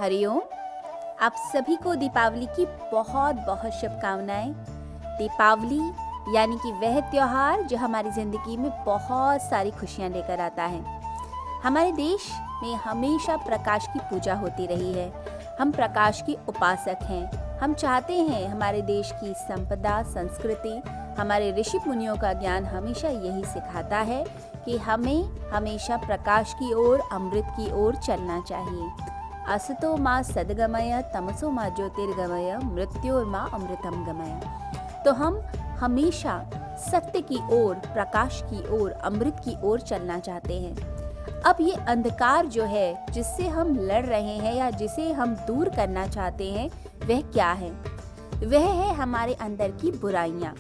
हरिओम। आप सभी को दीपावली की बहुत बहुत शुभकामनाएं। दीपावली यानी कि वह त्योहार जो हमारी ज़िंदगी में बहुत सारी खुशियां लेकर आता है। हमारे देश में हमेशा प्रकाश की पूजा होती रही है। हम प्रकाश की उपासक हैं। हम चाहते हैं हमारे देश की संपदा, संस्कृति, हमारे ऋषि मुनियों का ज्ञान हमेशा यही सिखाता है कि हमें हमेशा प्रकाश की ओर, अमृत की ओर चलना चाहिए। असतो माँ सद्गमय, तमसो माँ ज्योतिर्गमय, मृत्योर्मा अमृतम गमय। तो हम हमेशा सत्य की ओर, प्रकाश की ओर, अमृत की ओर चलना चाहते हैं। अब ये अंधकार जो है जिससे हम लड़ रहे हैं या जिसे हम दूर करना चाहते हैं, वह क्या है? वह है हमारे अंदर की बुराइयां।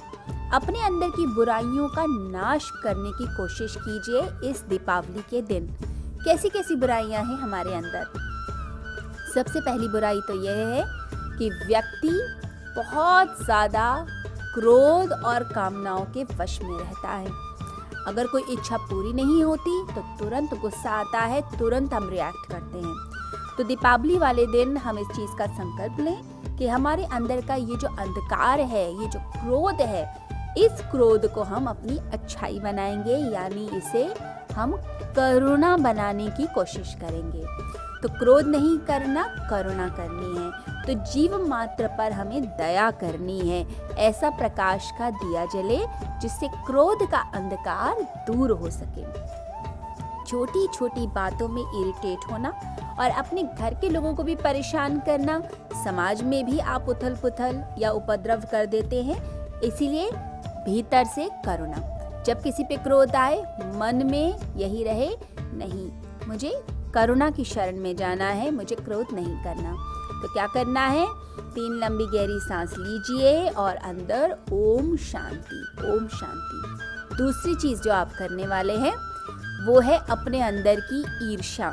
अपने अंदर की बुराइयों का नाश करने की कोशिश कीजिए इस दीपावली के दिन। कैसी कैसी बुराइयां हैं हमारे अंदर? सबसे पहली बुराई तो यह है कि व्यक्ति बहुत ज़्यादा क्रोध और कामनाओं के वश में रहता है। अगर कोई इच्छा पूरी नहीं होती तो तुरंत गुस्सा आता है, तुरंत हम रिएक्ट करते हैं। तो दीपावली वाले दिन हम इस चीज़ का संकल्प लें कि हमारे अंदर का ये जो अंधकार है, ये जो क्रोध है, इस क्रोध को हम अपनी अच्छाई बनाएंगे, यानी इसे हम करुणा बनाने की कोशिश करेंगे। तो क्रोध नहीं करना, करुणा करनी है। तो जीव मात्र पर हमें दया करनी है। ऐसा प्रकाश का दिया जले जिससे क्रोध का अंधकार दूर हो सके। छोटी छोटी बातों में इरिटेट होना और अपने घर के लोगों को भी परेशान करना, समाज में भी आप उथल पुथल या उपद्रव कर देते हैं। इसीलिए भीतर से करुणा। जब किसी पे क्रोध आए, मन में यही रहे, नहीं, मुझे करुणा की शरण में जाना है, मुझे क्रोध नहीं करना। तो क्या करना है? 3 लंबी गहरी सांस लीजिए और अंदर ओम शांति, ओम शांति। दूसरी चीज़ जो आप करने वाले हैं वो है अपने अंदर की ईर्ष्या।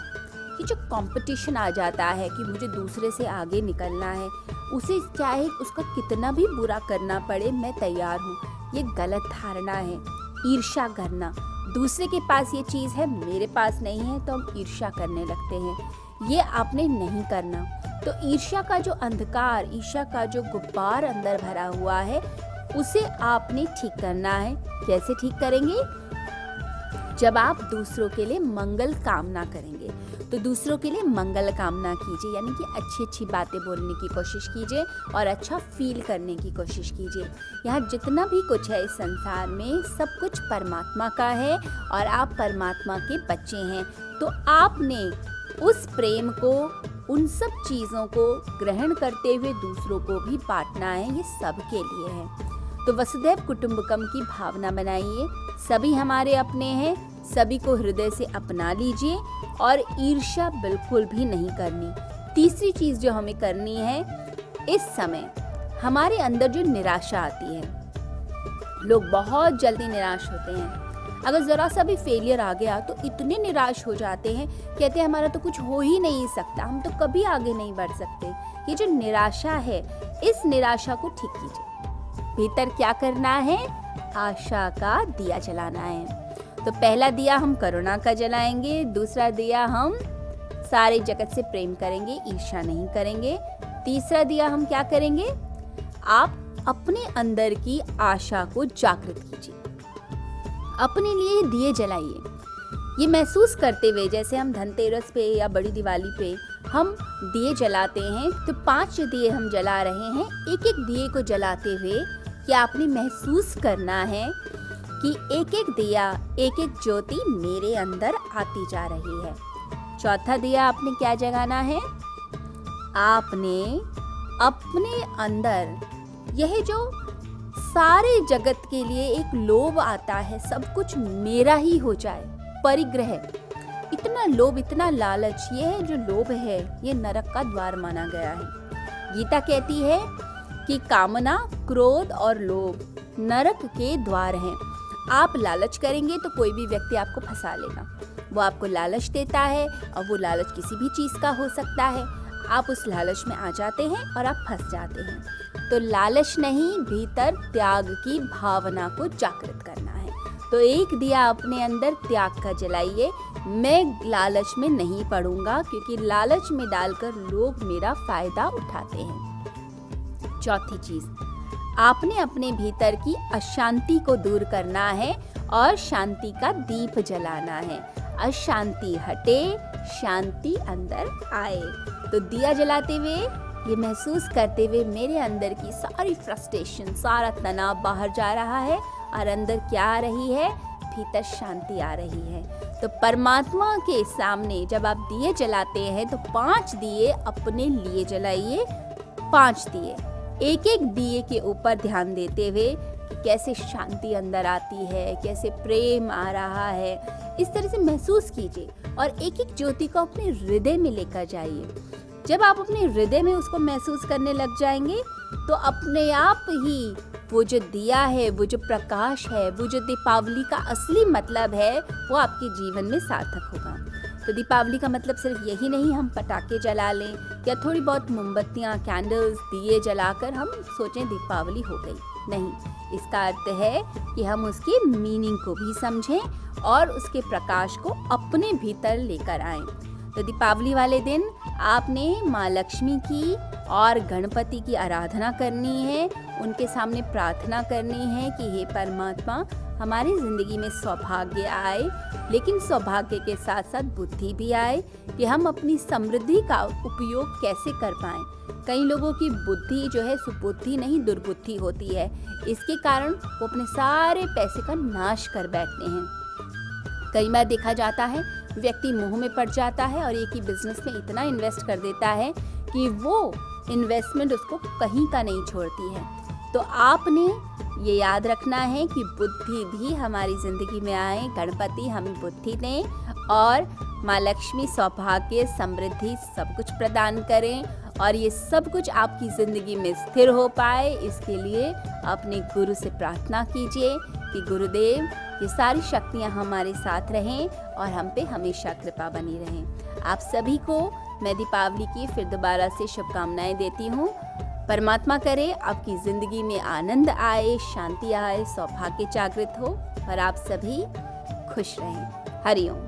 ये जो कंपटीशन आ जाता है कि मुझे दूसरे से आगे निकलना है, उसे चाहे उसका कितना भी बुरा करना पड़े, मैं तैयार हूँ, ये गलत धारणा है। ईर्ष्या करना, दूसरे के पास ये चीज़ है, मेरे पास नहीं है, तो हम ईर्ष्या करने लगते हैं। ये आपने नहीं करना। तो ईर्ष्या का जो अंधकार, ईर्ष्या का जो गुब्बार अंदर भरा हुआ है, उसे आपने ठीक करना है। कैसे ठीक करेंगे? जब आप दूसरों के लिए मंगल कामना करेंगे, तो दूसरों के लिए मंगल कामना कीजिए, यानी कि अच्छी अच्छी बातें बोलने की कोशिश कीजिए और अच्छा फील करने की कोशिश कीजिए। यहाँ जितना भी कुछ है इस संसार में, सब कुछ परमात्मा का है और आप परमात्मा के बच्चे हैं। तो आपने उस प्रेम को, उन सब चीज़ों को ग्रहण करते हुए दूसरों को भी बांटना है। ये सबके लिए है। तो वसुधैव कुटुंबकम की भावना बनाइए। सभी हमारे अपने हैं, सभी को हृदय से अपना लीजिए और ईर्ष्या बिल्कुल भी नहीं करनी। तीसरी चीज़ जो हमें करनी है, इस समय हमारे अंदर जो निराशा आती है, लोग बहुत जल्दी निराश होते हैं। अगर ज़रा सा भी फेलियर आ गया तो इतने निराश हो जाते हैं, कहते हैं हमारा तो कुछ हो ही नहीं सकता, हम तो कभी आगे नहीं बढ़ सकते। ये जो निराशा है, इस निराशा को ठीक कीजिए। भीतर क्या करना है? आशा का दिया जलाना है। तो पहला दिया हम करुणा का जलाएंगे, दूसरा दिया हम सारे जगत से प्रेम करेंगे, ईर्ष्या नहीं करेंगे। तीसरा दिया हम क्या करेंगे? आप अपने अंदर की आशा को जागृत कीजिए, अपने लिए दिए जलाइए। ये महसूस करते हुए, जैसे हम धनतेरस पे या बड़ी दिवाली पे हम दिए जलाते हैं, तो 5 दिए हम जला रहे हैं। एक एक दिए को जलाते हुए क्या आपने महसूस करना है कि एक एक दिया, एक एक ज्योति मेरे अंदर आती जा रही है। चौथा दिया आपने क्या जगाना है? आपने अपने अंदर यह जो सारे जगत के लिए एक लोभ आता है, सब कुछ मेरा ही हो जाए, परिग्रह, इतना लोभ, इतना लालच, ये जो लोभ है, ये नरक का द्वार माना गया है। गीता कहती है कि कामना, क्रोध और लोभ नरक के द्वार हैं। आप लालच करेंगे तो कोई भी व्यक्ति आपको फंसा लेगा। वो आपको लालच देता है और वो लालच किसी भी चीज़ का हो सकता है। आप उस लालच में आ जाते हैं और आप फंस जाते हैं। तो लालच नहीं, भीतर त्याग की भावना को जागृत करना है। तो एक दिया अपने अंदर त्याग का जलाइए। मैं लालच में नहीं पड़ूंगा, क्योंकि लालच में डालकर लोग मेरा फायदा उठाते हैं। चौथी चीज, आपने अपने भीतर की अशांति को दूर करना है और शांति का दीप जलाना है। अशांति हटे, शांति अंदर आए। तो दिया जलाते हुए ये महसूस करते हुए मेरे अंदर की सारी फ्रस्ट्रेशन, सारा तनाव बाहर जा रहा है और अंदर क्या आ रही है? भीतर शांति आ रही है। तो परमात्मा के सामने जब आप दिए जलाते हैं तो 5 दिए अपने लिए जलाइए। 5 दिए, एक एक दिए के ऊपर ध्यान देते हुए कि कैसे शांति अंदर आती है, कैसे प्रेम आ रहा है, इस तरह से महसूस कीजिए और एक एक ज्योति को अपने हृदय में लेकर जाइए। जब आप अपने हृदय में उसको महसूस करने लग जाएंगे तो अपने आप ही वो जो दिया है, वो जो प्रकाश है, वो जो दीपावली का असली मतलब है, वो आपके जीवन में सार्थक होगा। तो दीपावली का मतलब सिर्फ यही नहीं हम पटाखे जला लें या थोड़ी बहुत मोमबत्तियाँ, कैंडल्स, दिए जलाकर हम सोचें दीपावली हो गई। नहीं, इसका अर्थ है कि हम उसकी मीनिंग को भी समझें और उसके प्रकाश को अपने भीतर लेकर आएं। तो दीपावली वाले दिन आपने माँ लक्ष्मी की और गणपति की आराधना करनी है, उनके सामने प्रार्थना करनी है कि हे परमात्मा, हमारी ज़िंदगी में सौभाग्य आए, लेकिन सौभाग्य के साथ साथ बुद्धि भी आए कि हम अपनी समृद्धि का उपयोग कैसे कर पाएं। कई लोगों की बुद्धि जो है सुबुद्धि नहीं, दुर्बुद्धि होती है। इसके कारण वो अपने सारे पैसे का नाश कर बैठते हैं। कई बार देखा जाता है व्यक्ति मोह में पड़ जाता है और एक ही बिजनेस में इतना इन्वेस्ट कर देता है कि वो इन्वेस्टमेंट उसको कहीं का नहीं छोड़ती है। तो आपने ये याद रखना है कि बुद्धि भी हमारी ज़िंदगी में आए, गणपति हमें बुद्धि दें और माँ लक्ष्मी सौभाग्य, समृद्धि सब कुछ प्रदान करें और ये सब कुछ आपकी ज़िंदगी में स्थिर हो पाए। इसके लिए अपने गुरु से प्रार्थना कीजिए कि गुरुदेव, ये सारी शक्तियाँ हमारे साथ रहें और हम पे हमेशा कृपा बनी रहें। आप सभी को मैं दीपावली की फिर दोबारा से शुभकामनाएं देती हूँ। परमात्मा करे आपकी ज़िंदगी में आनंद आए, शांति आए, सौभाग्य जागृत हो और आप सभी खुश रहें। हरि ओम।